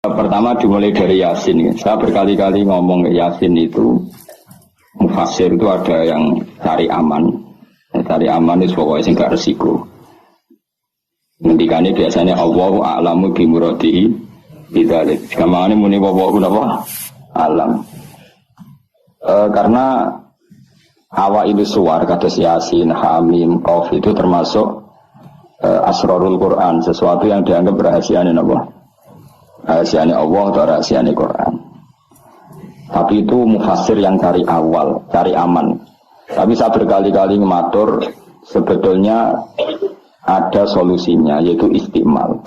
Pertama dimulai dari Yasin. Saya berkali-kali ngomong Yasin itu mufassir itu ada yang cari aman. Cari aman itu pokoknya sing gak resiko. Ngendikane biasanya Allahu a'lamu bi muradihi bidzalik. Kamane muni wallahu alam. Karena awal itu suar kados Yasin, Hamim, Qaf itu termasuk asrarul Quran, sesuatu yang dianggap rahasiane napa? Rahasiane Allah atau rahasiane Quran. Tapi itu mufassir yang cari awal, cari aman. Tapi saya berkali-kali ngematur sebetulnya ada solusinya, yaitu istimal.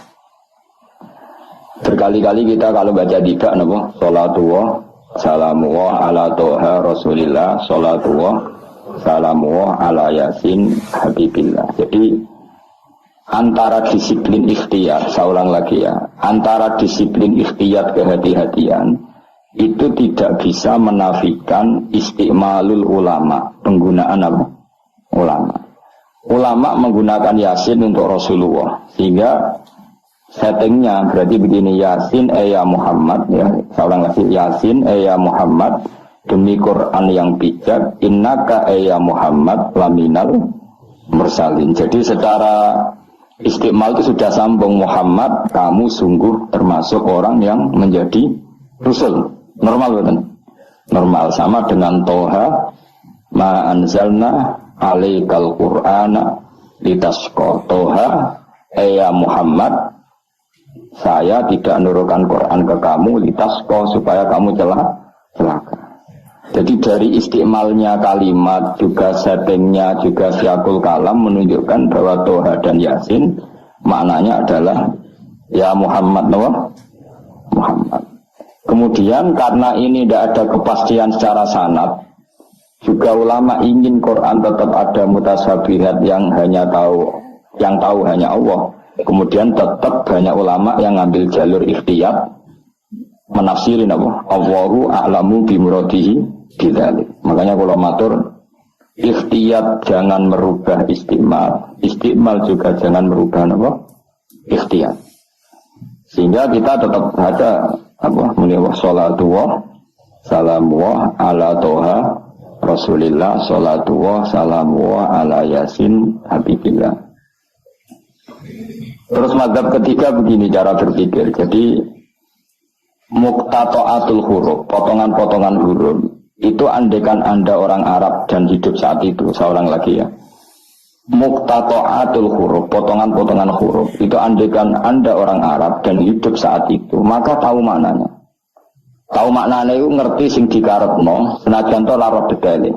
Berkali-kali kita kalau baca tidak napa? Salatullah salamullah ala toha rasulillah, salatullah salamullah ala yasin habibillah. Jadi antara disiplin ikhtiar, saya ulang lagi ya, antara disiplin ikhtiar kehati-hatian itu tidak bisa menafikan istimalul ulama, penggunaan apa? Ulama. Ulama menggunakan Yasin untuk Rasulullah, sehingga settingnya berarti begini, Yasin ya Muhammad, ya, saya ulang lagi, Yasin ya Muhammad, demi Quran yang bijak, innaka ya Muhammad laminal mursalin. Jadi secara istimal itu sudah sambung, Muhammad kamu sungguh termasuk orang yang menjadi Rasul. Normal betul? Normal, sama dengan Toha ma anzalna alaikal qur'ana litasqa. Toha ya Muhammad, saya tidak menurunkan Quran ke kamu litasqa, supaya kamu celaka. Jadi dari istimalnya kalimat, juga settingnya, juga syakul kalam menunjukkan bahwa Toha dan Yasin maknanya adalah ya Muhammad, Muhammad. Kemudian karena ini tidak ada kepastian secara sanad, juga ulama ingin Quran tetap ada mutasyabihat yang tahu hanya Allah. Kemudian tetap banyak ulama yang ngambil jalur ikhtiyar menafsirin apa? Allahu a'lamu bi muradihi bidzalik. Makanya kalau matur ikhtiyar jangan merubah istimal, istimal juga jangan merubah apa? Ikhtiyar. Sehingga kita tetap ada apa? Menewah salatullah salamullah ala toha rasulillah, salatullah salamullah ala yasin habibillah. Terus mazhab ketiga begini cara berpikir. Jadi muqtata'atul huruf, potongan-potongan huruf itu andekan Anda orang Arab dan hidup saat itu, saya ulang lagi ya. Muqtata'atul huruf, potongan-potongan huruf itu andekan Anda orang Arab dan hidup saat itu, maka tahu maknanya. Tahu maknanya itu ngerti sing dikarepno, senajan to lara detaile.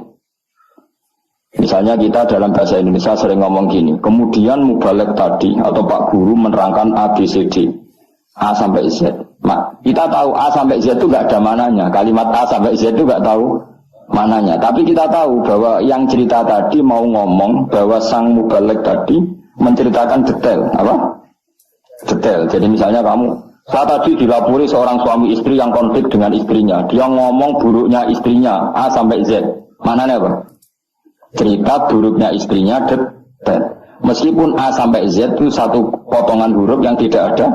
Misalnya kita dalam bahasa Indonesia sering ngomong gini, kemudian mubalek tadi atau Pak Guru menerangkan A, B, C, D, A sampai Z. Kita tahu A sampai Z itu gak ada mananya. Kalimat A sampai Z itu gak tahu mananya. Tapi kita tahu bahwa yang cerita tadi mau ngomong bahwa sang mubalek tadi menceritakan detail. Apa? Detail. Jadi misalnya saya tadi dilapori seorang suami istri yang konflik dengan istrinya. Dia ngomong buruknya istrinya A sampai Z. Mananya apa? Cerita buruknya istrinya detail. Meskipun A sampai Z itu satu potongan huruf yang tidak ada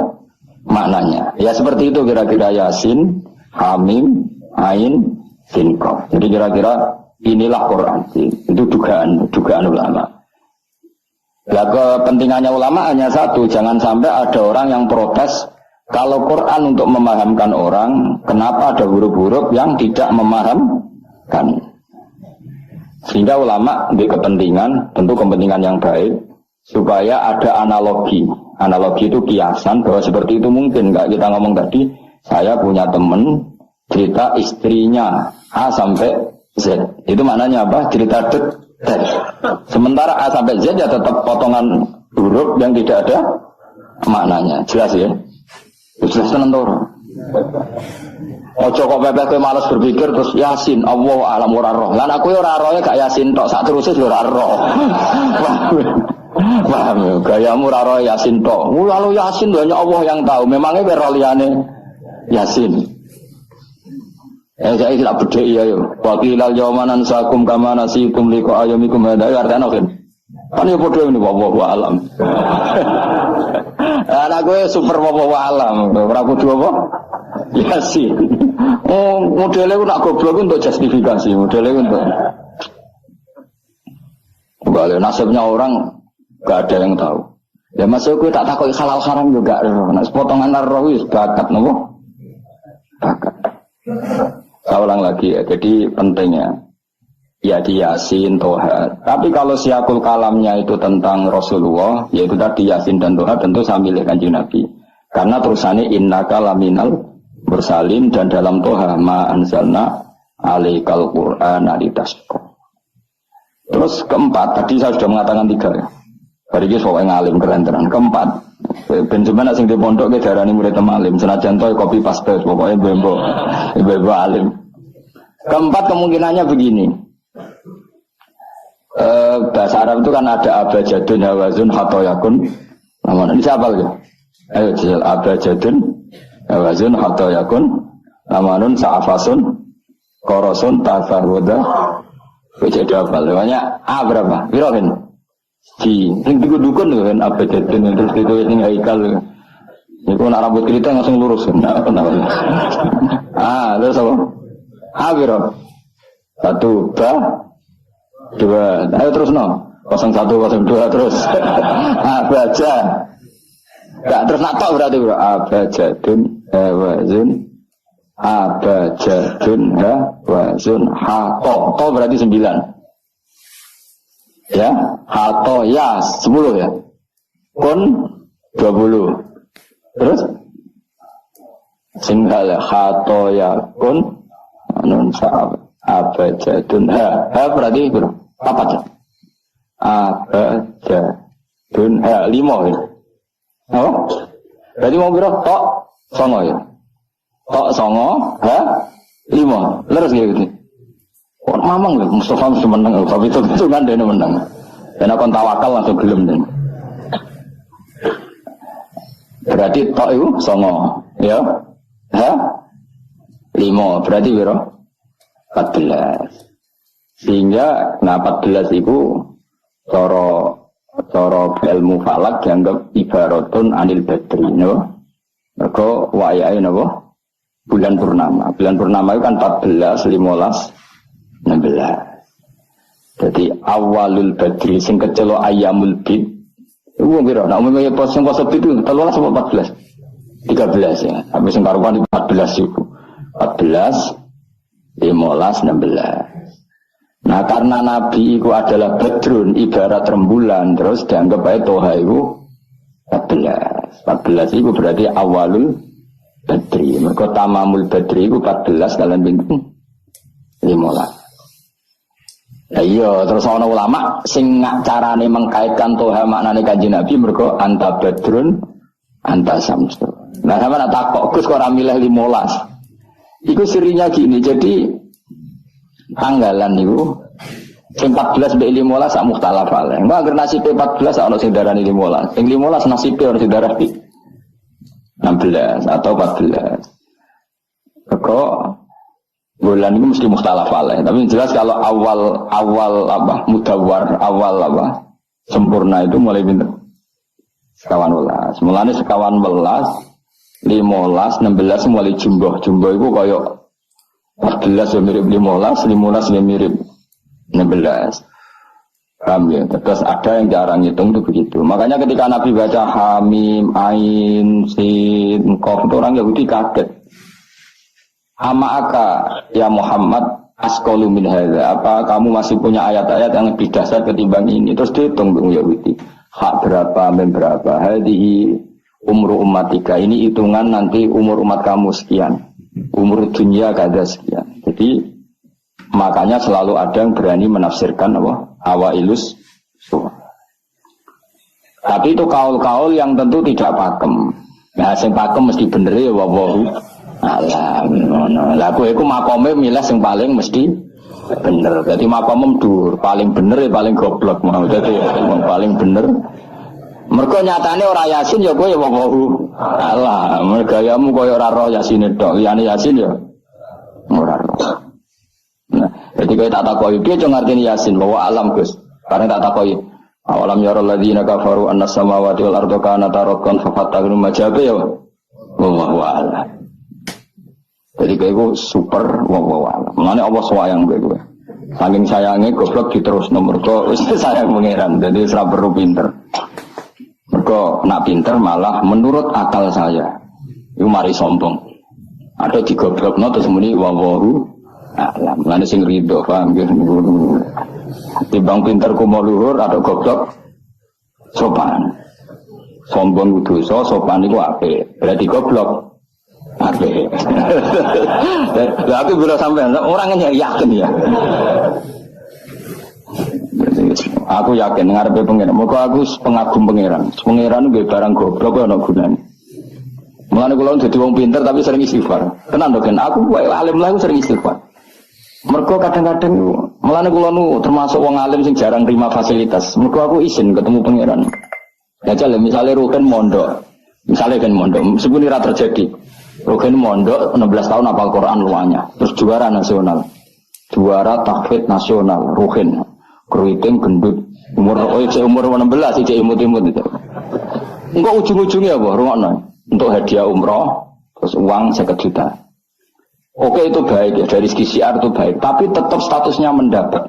maknanya. Ya seperti itu kira-kira Yasin, Hamim, Ain, Sin, Qaf. Jadi kira-kira inilah Quran. Itu dugaan ulama. Ya kepentingannya ulama hanya satu, jangan sampai ada orang yang protes kalau Quran untuk memahamkan orang, kenapa ada huruf-huruf yang tidak memahamkan? Sehingga ulama di kepentingan, tentu kepentingan yang baik, supaya ada analogi. Analogi itu kiasan bahwa seperti itu mungkin. Enggak kita ngomong tadi, saya punya teman cerita istrinya A sampai Z. Itu maknanya apa? Cerita detail. Sementara A sampai Z ya tetap potongan huruf yang tidak ada maknanya. Jelas ya? Jelas tentu. Ojo kok bebek kowe malas berpikir terus Yasin Allah alam ora roh. Lan aku ora rohe gak Yasin tok, sak terus ora roh. Paham ya, gayamu ora roh Yasin tok. Lalu Yasin hanya Allah yang tahu. Memangnya ora liyane Yasin. Saya tidak bedhek ya yo. Wa qilal yawmanan sakum kama nasikum liqa ayyamikum hada artane kan. Kan ya padha ngene wallahu alam. Ana kowe super wallahu alam. Ora kudu apa? Yasin. Oh, modelnya nak goblok untuk justifikasi, modelnya untuk balik nasibnya orang gak ada yang tahu. Ya masuk gue tak takut halal haram juga. Nah, potongan narrawis bakat nopo. Bakat. Saya ulang lagi ya. Jadi pentingnya ya di Yasin, Toha. Tapi kalau siakul kalamnya itu tentang Rasulullah, yaitu tadi Yasin dan Toha, tentu saya milih Kanjeng Nabi. Karena terusannya innaka laminal mursalin dan dalam Toha ma anzalna alaikal Qur'ana litasqa. Terus keempat, tadi saya sudah mengatakan 3 ya. Hari ini soalnya ngalim keren-keren. Keempat, Benjamin asing di pondok ke darah ini murid alim. Senajan toy kopi paste, pokoknya bebo alim. Keempat kemungkinannya begini. Bahasa Arab itu kan ada abajadun, hawazun, hatoyakun. Ini siapa lagi? Ayo jajal abajadun, hawazun, hatoyakun. Namanun, sa'afasun, korosun, tafarwada. Jadi apa? Namanya A berapa? Birohin. Di sing dukun kan abajadun terus itu sing haikal. Niku nak rambut kita langsung lurus. Terus apa? A biro. 1 ba 2. Ayo terus no. 01 02 terus. Abaja. Enggak terus natok berarti bro. Abajadun wazun. Abajadun wazun hato berarti 9 ya, hato ya 10 ya, kun 20 terus singgah hato ya kun nun sa'ab abajadun berarti bro apa aja abajadun 5 ya berarti mau bro tok songo ya. Tok songo, 5. Leres gitu. Kok mamang lho, Mustafa mesti menang. Tapi itu kan dia menang. Dan aku tawakal langsung gelem deh. Berarti tok itu songo, ya? 5. Berarti biro 14. Sehingga 14 itu cara ilmu falak dianggap ibaratun anil badri, no? Mergo wayahe napa? Bulan purnama. Bulan purnama itu kan 14, 15, 16. Jadi awalul badri sing kecelo ayamul bid. Iku piro? Nek umumnya poso itu 13 atau 14? 13 ya. Habis sing karuan 14 itu. 14, 15, 16. Nah karena Nabi itu adalah badrun ibarat rembulan terus dianggap baik Toha itu 14. 14 itu berarti awalul badri. Mereka tamamul badri itu 14 kalian bingung 15. Iya, terus ana ulama sing carane mengkaitkan Toha maknane Kanjeng Nabi mergo anta badrun anta samsu. Nah, sama nak takok Gus kok ora milih 15. Iku sirinya gini, jadi tanggalan niku sing 14 mbek 15 sak mukhtalaf ale. Engko anggere nasibe 14 ana sing darani 15. Sing 15 nasibe ana sing darani 16 atau 14. Kok bulan itu mesti mukhtalaf alaih. Tapi jelas kalau awal apa mudawwar, awal apa sempurna itu mulai pinter sekawan welas. Mulane sekawan welas, 15, 16 mulai jumbo. Jumbo itu koyo 14 yang mirip 15, 15 yang mirip 16. Paham ya? Terus ada yang jarang ngitung itu begitu. Makanya ketika Nabi baca Hamim, Ain, Sin, Qaf itu orang Yahudi kaget. Ama'aka ya Muhammad asqalu min hadza. Apa kamu masih punya ayat-ayat yang lebih dasar ketimbang ini? Terus dihitung orang Yahudi. Hak berapa, mem berapa. Hadihi umru ummatika. Ini hitungan nanti umur umat kamu sekian. Umur dunia kada sekian. Jadi makanya selalu ada yang berani menafsirkan apa? Awailus surah. Tapi itu kaul-kaul yang tentu tidak pakem. Nah, sing pakem mesti bener ya wallahu alam. Lah kowe iku makome milih sing paling mesti bener. Dadi makome dhuwur, paling bener ya paling goblok mau. Dadi paling bener. Mergo nyatane ora Yasin ya kowe ya wallahu alam. Mergayamu koyo ora roh Yasin tok. Liyane Yasin ya ora roh. Nah, jadi kalau tak takoyi dia cuma ngerti Yasin bahwa alam Gus. Karena tak takoyi awalam yarul ladzina kafaru annas samawati wal ardu kanata rakan fafataqnu majabe ya. Wallahu a'lam. Jadi kowe super wae. Mulane Allah sayang kowe. Saking sayangnya goblok diterus nomor kok sayang pangeran. Jadi ora perlu pinter. Mergo nak pinter malah menurut akal saya. Iku mari sombong. Ada digoblokno terus muni wawahu alam. Mulane sing rido paham nggih. Timbang pinter ku mau luhur ada goblok sopan. Sombong dosa, sopan iku apik. Berarti goblok apik. Lah aku bila sampean orangnya yakin ya. Aku yakin ngarepe pangeran. Moga aku pengagum pangeran. Pangeran nggih barang goblok ana gunane. Mulane kula dadi wong pinter tapi sering istighfar. Tenan to kan aku wae alim lah sering istighfar. Mergo kadang-kadang mulane kula nu termasuk wong alim sing jarang terima fasilitas. Mergo aku izin ketemu pangeran. Ya jale misale Rukin mondok. Misale kan mondok, meskipun ora terjadi. Rukin mondok 16 tahun hafal Quran luanya. Terus juara nasional. Juara tahfidz nasional Rukin. Keriting gendut umur 16 iki imut-imut itu. Engko ujung-ujungnya apa? Rungokno. Untuk hadiah umroh terus uang 50 juta. Oke itu baik ya dari segi syiar itu baik, tapi tetap statusnya mendapat.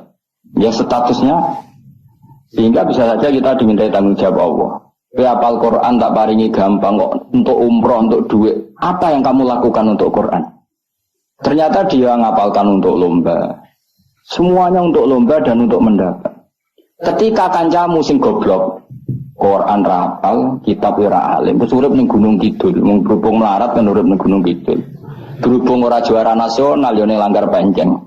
Ya statusnya sehingga bisa saja kita dimintai tanggung jawab Allah. Hafal Quran tak paringi gampang kok untuk umroh untuk duit. Apa yang kamu lakukan untuk Quran? Ternyata dia ngapalkan untuk lomba. Semuanya untuk lomba dan untuk mendapat. Ketika kancamu sing goblok Quran rapal, kitab ora alim, terus urip ning Gunung Kidul, mung berhubung melarat kan urip ning Gunung Kidul. Berhubung ora juara nasional yo ning Langgar Penceng.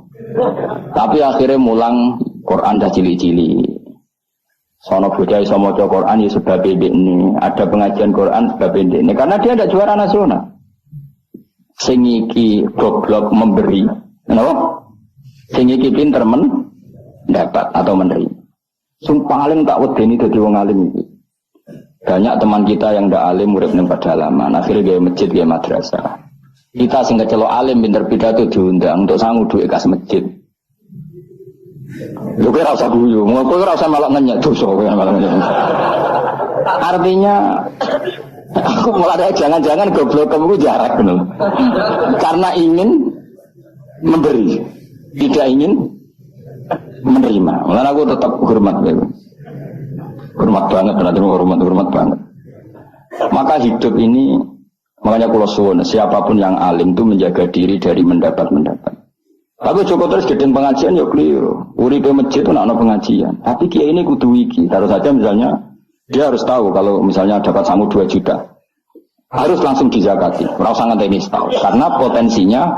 Tapi akhirnya mulang Quran dah cili-cili. Sono bocah iso maca Quran ya sebab ini, ada pengajian Quran sebab ini karena dia ada juara nasional. Sing iki goblok memberi, kenapa? Sing iki pinter mendapat atau menerima. Sumpah paling tak wedeni dadi wong alim iki. Banyak teman kita yang ndak alim urip ning pedalaman, akhirnya gawe masjid, gawe madrasah. Kita sing kecelok alim pinter pidato diundang untuk sangu duit kas masjid. Lho kowe ora usah guyu, kowe ora usah malah ngenyek dosa kowe malah ngenyek. Artinya aku mulai jangan-jangan goblok kamu jarak bener. Karena ingin memberi, tidak ingin menerima. Mulane aku tetap hormat kowe. Hormat banget, berarti hormat banget. Maka hidup ini, makanya kalau suwun, siapapun yang alim itu menjaga diri dari mendapat. Tapi Joko terus gedeng pengajian ya keliru. Uripe masjid itu nak pengajian. Tapi kiai ini kudu iki. Taruh saja misalnya dia harus tahu kalau misalnya dapat sangu 2 juta, harus langsung dizakati. Ora usah ngenteni setahun. Karena potensinya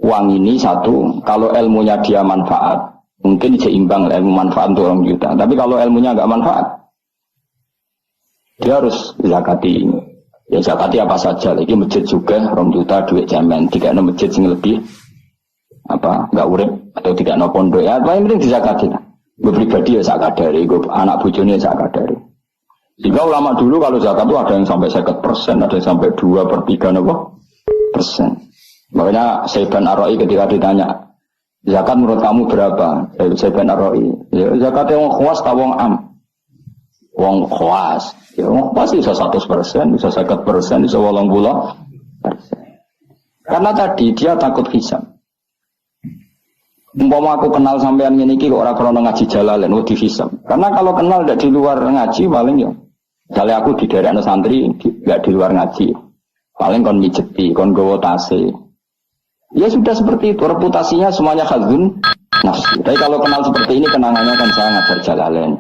uang ini satu, kalau ilmunya dia manfaat, mungkin seimbang ilmu manfaat untuk 2 juta. Tapi kalau ilmunya enggak manfaat, dia harus zakati ini. Ya zakati apa saja. Lagi masjid juga 2 juta duit jaman. 3 masjid sing lebih apa enggak urip atau 3 pondok ya. Paling penting dizakati lah. Gue pribadi ya sak kadare, gue anak bojone sak kadare. Sehingga ulama dulu kalau zakat itu ada yang sampai 50%, ada yang sampai 2/3%. Makanya Saiban Ar-Ra'i ketika ditanya, zakat menurut kamu berapa? Saiban Ar-Ra'i, ya zakatnya wong khawas ta wong am? Wong khawas. Ya wong khawas bisa 100%, bisa 50%, bisa 80%. Karena tadi dia takut hisab. Umpama aku kenal sampean ngene iki kok ora krono ngaji Jalalain wedi hisab. Karena kalau kenal ndak di luar ngaji paling ya. Misalnya aku di daerah santri nggak di luar ngaji. Paling kon mijeti, kon gowo tase. Ya sudah seperti itu, reputasinya semuanya khazun nafsi. Tapi kalau kenal seperti ini kenangannya kan saya ngajar Jalalain.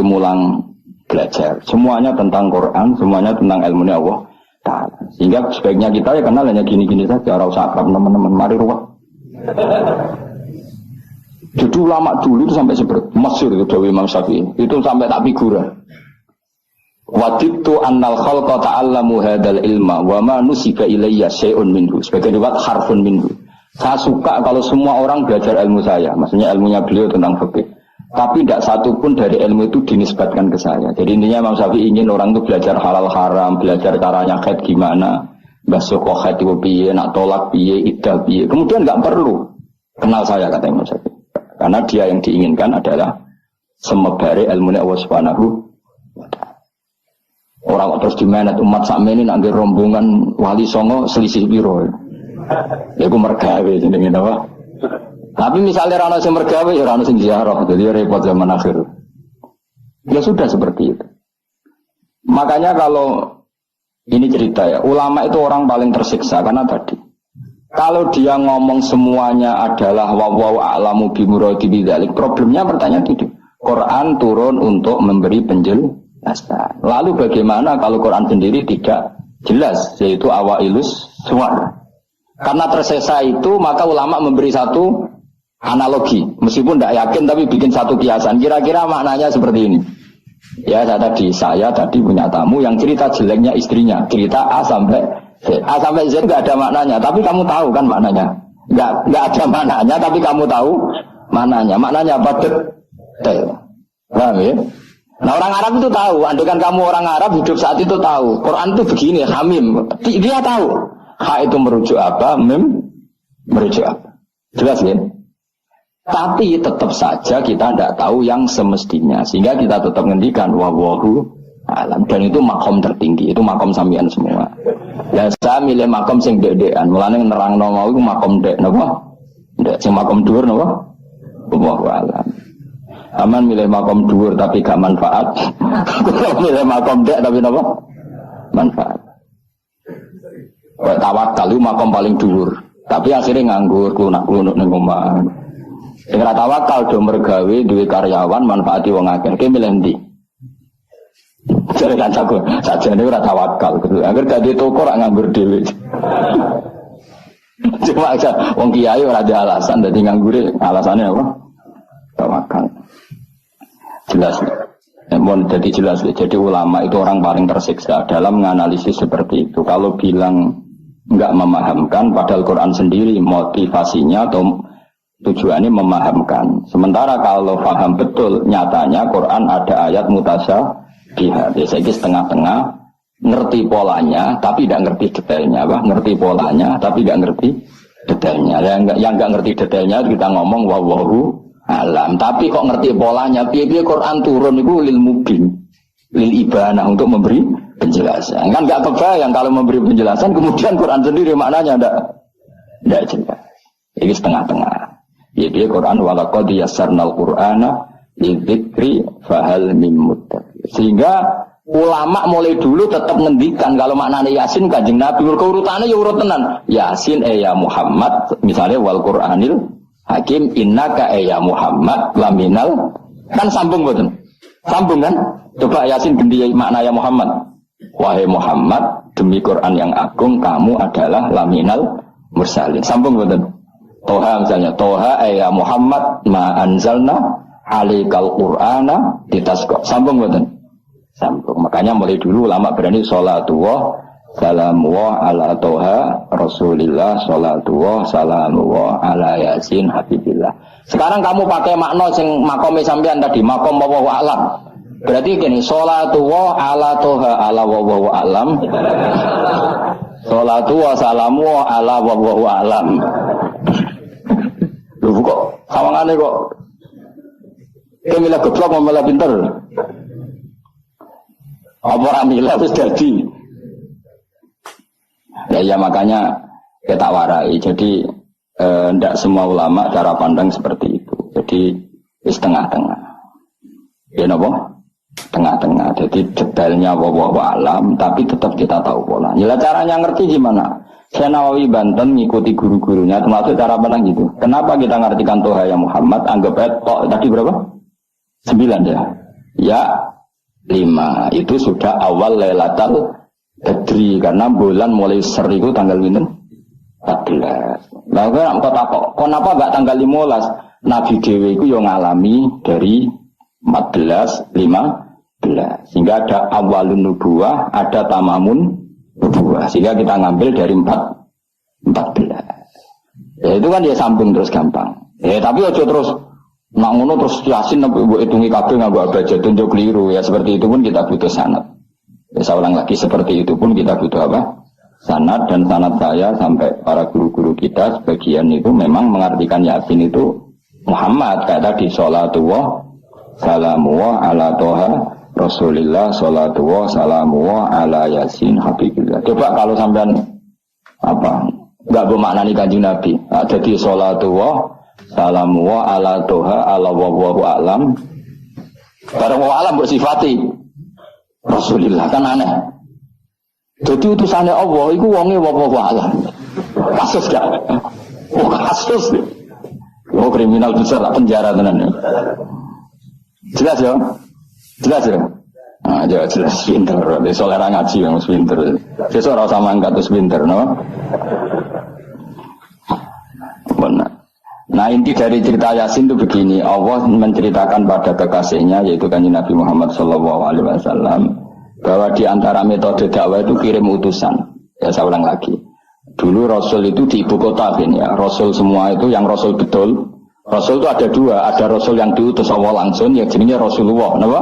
Mulang belajar. Semuanya tentang Quran, semuanya tentang ilmu Allah Ta'ala. Sehingga sebaiknya kita ya kenal hanya gini-gini saja, ora usah akrab teman-teman, mari ruwet. Jadi ulama dulu itu sampai seperti masyhur itu Dawi Imam Syafi'i. Itu sampai tak figura. Wadidtu annal khalqa ta'allamu hadzal ilma wa ma nusiba ilayya syai'un minhu. Sebagai riwayat harfun minhu. Saya suka kalau semua orang belajar ilmu saya. Maksudnya ilmunya beliau tentang fikih. Tapi tidak satu pun dari ilmu itu dinisbatkan ke saya. Jadi intinya Imam Syafi'i ingin orang itu belajar halal haram, belajar caranya haid gimana, basuh kok haid itu piye, nak tolak piye, iddah piye. Kemudian enggak perlu kenal saya, kata Imam Syafi'i. Karena dia yang diinginkan adalah semebare ilmu Allah Subhanahu wa ta'ala. Orang terus dimenet umat sakmene nak rombongan wali songo selisih piro. Ya ku mergawe jenenge apa? Tapi misalnya rano sing mergawe ya rano sing ziarah, jadi repot zaman akhir. Ya sudah seperti itu. Makanya kalau ini cerita ya, ulama itu orang paling tersiksa karena tadi kalau dia ngomong semuanya adalah wallahu a'lamu bimuradi bidzalik, problemnya pertanyaan itu. Quran turun untuk memberi penjelasan. Lalu bagaimana kalau Quran sendiri tidak jelas, yaitu awailus suwar. Karena tersesa itu maka ulama memberi satu analogi, meskipun tidak yakin tapi bikin satu kiasan. Kira-kira maknanya seperti ini. Ya saya tadi punya tamu yang cerita jeleknya istrinya, cerita A sampai Z. A sampai Z nggak ada maknanya, tapi kamu tahu kan maknanya. Nggak ada maknanya, tapi kamu tahu maknanya. Maknanya apa? Detail. Paham ya? Nah orang Arab itu tahu. Andaikan kamu orang Arab hidup saat itu tahu. Quran itu begini, hamim. Dia tahu. Ha itu merujuk apa, mim merujuk apa. Jelas ya? Tapi tetap saja kita tidak tahu yang semestinya. Sehingga kita tetap ngendikan wallahu alam. Dan itu makom tertinggi. Itu makom sampean semua. Ya saya milih makom sing dek-dekan. Mulane nerangno mau iku makom dek napa? Dek sing makom dhuwur napa? Wallahu alam. Aman milih makom dhuwur tapi gak manfaat. Milih makom dek tapi napa? Manfaat. Tawakal itu makom paling dhuwur. Tapi akhirnya nganggur klunak-klunuk ning omah. Sing ora tawakal do mergawe duwe karyawan manfaati wong akeh. Ki milih ndi? Jare kancaku, sajane ora tawakal gitu. Agar dadi toko ora nganggur dhewe. Cuma aja wong kiai ora ada alasan dadi nganggure, alasane apa? Tawakal. Jelas. Mohon jadi jelas. Jadi ulama itu orang paling tersiksa dalam menganalisis seperti itu. Kalau bilang enggak memahamkan, padahal Quran sendiri motivasinya atau tujuannya memahamkan. Sementara kalau paham betul, nyatanya Quran ada ayat mutasyabihah. Biasanya setengah-tengah, ngerti polanya, tapi tidak ngerti detailnya. Ngerti polanya, tapi tidak ngerti detailnya. Yang nggak ngerti detailnya kita ngomong wallahu alam. Tapi kok ngerti polanya? Piye-piye Quran turun itu lil mubin, lil ibanah untuk memberi penjelasan. Kan nggak kebayang kalau memberi penjelasan, kemudian Quran sendiri maknanya tidak jelas. Ini setengah-tengah. Jadi Quran walaqad yassarnal Qur'ana lidzikri fahal mim muddakir. Sehingga ulama mulai dulu tetap ngendikan kalau maknanya Yasin Kanjeng Nabi urutannya ya urut tenan. Yasin ya Muhammad, misalnya wal Qur'anil Hakim innaka ya Muhammad laminal, kan sambung mboten? Sambung kan? Coba Yasin ganti makna ya Muhammad. Wahai Muhammad, demi Quran yang agung kamu adalah laminal mursalin. Sambung mboten? Toha misalnya, Toha ya Muhammad ma anzalna alikal Qur'ana ditasqa. Sambung mboten? Sambung. Makanya mulai dulu ulama berani sholatullah salamullah ala Toha Rasulillah, sholatullah salamullah ala Yasin Habibillah. Sekarang kamu pakai makna sing makome sampean tadi, makom wallahu alam. Berarti gini, sholatullah ala Toha ala wallahu alam. Sholatullah salamullah ala wallahu alam. Loh kok sawangane kok kemilah goblok malah pinter. Apa ora milah wis dadi. Ya makanya kita warai. Jadi tidak semua ulama cara pandang seperti itu. Jadi setengah-tengah. Ya napa? Tengah-tengah. Jadi detailnya wallahu alam tapi tetap kita tahu pola. Ya caranya ngerti gimana? Saya Nawawi Banten ngikuti guru-gurunya termasuk cara pandang gitu. Kenapa kita ngartikan Toha ya Muhammad? Anggap tadi berapa? 9 ya. Ya 5. Itu sudah awal Lailatul Badri karena bulan mulai ser itu tanggal pinten? 14. Lalu kenapa enggak tanggal 15? Nabi Dewi itu yang ngalami dari 14, 15. Sehingga ada awalun nubuwah, ada tamamun nubuwah. Sehingga kita ngambil dari 14. Ya itu kan dia sambung terus gampang. Tapi aja terus nak ngono terus Yasin mbok hitungi kabeh nganggo abjad tunjuk keliru. Ya seperti itu pun kita butuh sanad. Ya saya ulang lagi, seperti itu pun kita butuh apa? Sanad. Dan sanad saya sampai para guru-guru kita sebagian itu memang mengartikan Yasin itu Muhammad. Kayak tadi sholatullah salamullah ala Toha Rasulillah, sholatullah salamullah ala Yasin Habibillah. Coba kalau sampean Enggak bermaknani Kanjeng Nabi. Nah, jadi sholatu wa salamu wa ala toha ala wallahu alam. Barang wa alam bersifati Rasulullah kan aneh. Jadi utusannya Allah itu wonge wallahu alam. Kasus gak? Oh kasus. Oh kriminal besar lah penjara tenan. Jelas ya? Jelas ya? Nah, jelas pinter. Soalnya orang ngaji yang pinter. Sesuk ora sama angkat terus pinter, no? Benar. Nah inti dari cerita Yasin itu begini, Allah menceritakan pada kekasihnya yaitu Kanjeng Nabi Muhammad SAW bahwa di antara metode dakwah itu kirim utusan. Ya saya ulang lagi. Dulu Rasul itu di ibu kota ini ya. Rasul semua itu yang Rasul betul. Rasul itu ada dua, ada Rasul yang diutus Allah langsung, yang jenisnya Rasulullah, kenapa?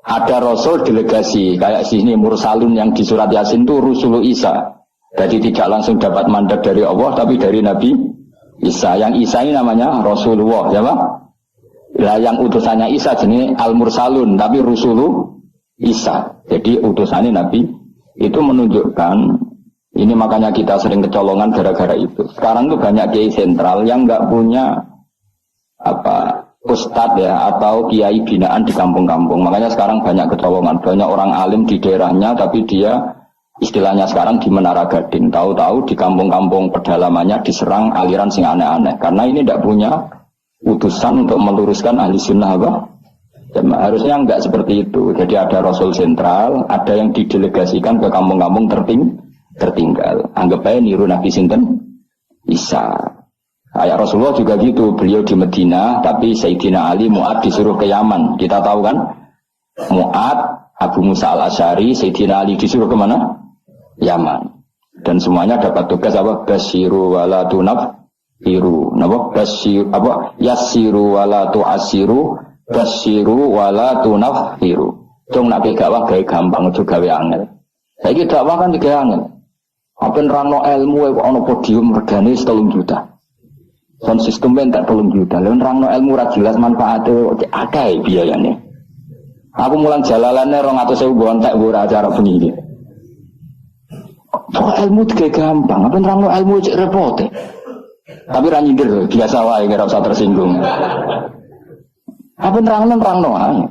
Ada Rasul delegasi, kayak sini Mursalun yang di surat Yasin itu Rasul Isa. Jadi tidak langsung dapat mandat dari Allah, tapi dari Nabi Isa. Yang Isa ini namanya Rasulullah, ya Pak? Nah, yang utusannya Isa jenis Al-Mursalun, tapi Rasulullah Isa. Jadi utusannya Nabi itu menunjukkan, ini makanya kita sering kecolongan gara-gara itu. Sekarang tuh banyak kiai sentral yang nggak punya ustadz ya atau kiai binaan di kampung-kampung. Makanya sekarang banyak kecolongan, banyak orang alim di daerahnya tapi dia istilahnya sekarang di Menara Gading, tahu-tahu di kampung-kampung pedalamannya diserang aliran sing aneh-aneh karena ini tidak punya utusan untuk meluruskan ahli sunnah apa? Ya, harusnya enggak seperti itu. Jadi ada Rasul sentral, ada yang didelegasikan ke kampung-kampung tertinggal. Anggap aja niru Nabi sinten Isa. Kayak Rasulullah juga gitu, beliau di Medina, tapi Sayyidina Ali Mu'ad disuruh ke Yaman. Kita tahu kan, Mu'ad, Abu Musa al-Asy'ari, Sayyidina Ali disuruh kemana? Yaman. Dan semuanya dapat tugas apa? Basyiru wala tunaffiru. Napa? Basyir apa? Yassiru wala tu'assiru, basyiru wala tunaffiru. Cung nak gawe gampang aja gawe angel. Saiki dakwah kan gawe angel. Apa nerangno ilmu kok ana podium regane 3 juta. Son sistemnya tak 3 juta. Lalu nerangno ilmu ra jelas manfaatnya akeh biayane. Aku mulang jalalane 200.000 bontek ora acara bengi iki. Ilmu itu gampang, apa nerangno ilmu cek repot. Tapi ra nyindir biasa wae ora usah tersinggung. Apa nerangno ae.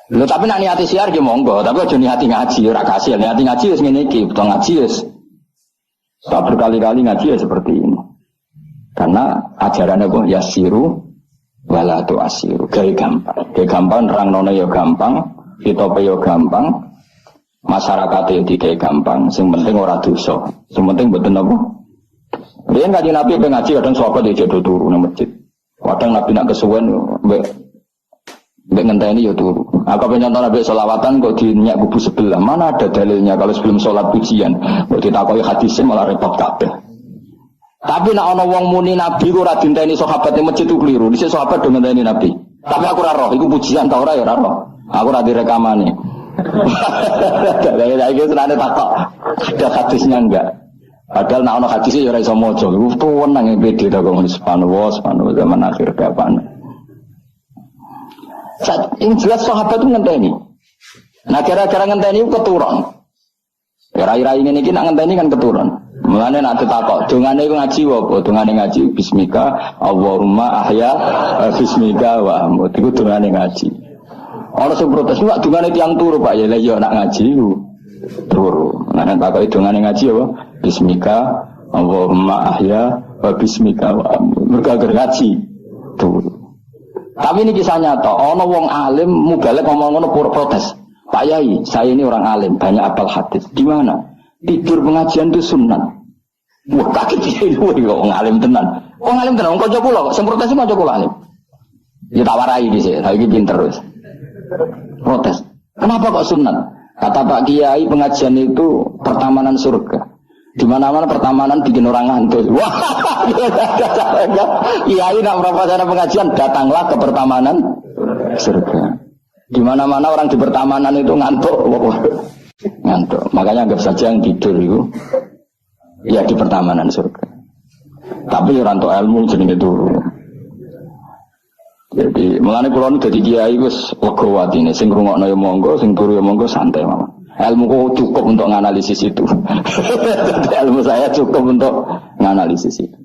Lho tapi nak niati siar ki monggo, tapi aja niati ngaji ora kasil. Niati ngaji wis ngene iki, butuh ngaji wis. Tak berkali-kali ngaji ya seperti ini. Karena ajarannya apa? Yasiru wala tu'asiru. Gaya gampang. Gaya gampang, nerangno ya gampang, hitope ya gampang, masyarakatnya tidak gampang. Yang penting ora dosa. Yang penting betul apa? Riyen Kanjeng Nabi ngaji kadang sahabat ya jodoh turu nang masjid. Kadang Nabi nak kesuwen mbek ngenteni ya turu. Aku pengen contoh Nabi sholawatan kok dinyak kubu sebelah. Mana ada dalilnya kalau sebelum sholat pujian kok ditakoki hadisnya malah repot kabeh. Tapi nak ana wong muni Nabi ku ora dinteni sahabat ning masjid itu keliru. Dhisik sahabat do ngenteni Nabi. Tapi aku ora roh, iku pujian ta ora ya ora roh. Aku ora direkamane. Lah iki senane takok. Ada hadisnya enggak? Padahal nak ana hadisnya ya ora iso maca. Iku tuwenang pede ta kok subhanallah zaman akhir kapan. Yang jelas sahabat itu ngenteni. Nah gara-gara ngenteni itu keturun. Rai-rai ini nak ngenteni kan keturun. Mulane nak ditakok, dongane iku ngaji apa? Dongane ngaji bismika Allahumma ahya bismika wa amut. Iku dongane ngaji. Ana sing protes, "Pak, dongane tiyang turu, Pak." Ya lha iya nak ngaji iku turu. Mulane takoki dongane ngaji apa? Bismika Allahumma ahya wa bismika wa amut. Mergo ngaji turu. Tapi ini kisah nyata, ana wong alim mubalek ngomong ngono protes. "Pak Yai, saya ini orang alim, banyak apal hadis. Di mana? Tidur pengajian itu sunat." Wah, kaget iki wong alim tenan. Wong alim tenan, wong kanca kula, sing protes kanca kula alim. Ya tak warai dhisik, saiki pinter wis. Protes. Kenapa kok sunat? Kata Pak Kiai, pengajian itu pertamanan surga. Di mana-mana pertamanan bikin orang ngantuk. Wah, Kiai nak merapat pengajian, datanglah ke pertamanan surga. Di mana-mana orang di pertamanan itu ngantuk. Ngantuk. Makanya anggap saja yang tidur itu ya di pertamanan surga. Tapi orang tua ilmu jenenge turu. Jadi mulane kula nu dadi kiai wis lega watine, sing ngrungokno ya monggo, sing turu ya monggo santai mawon. Ilmuku cukup untuk menganalisis itu. Ilmu saya cukup untuk menganalisis itu.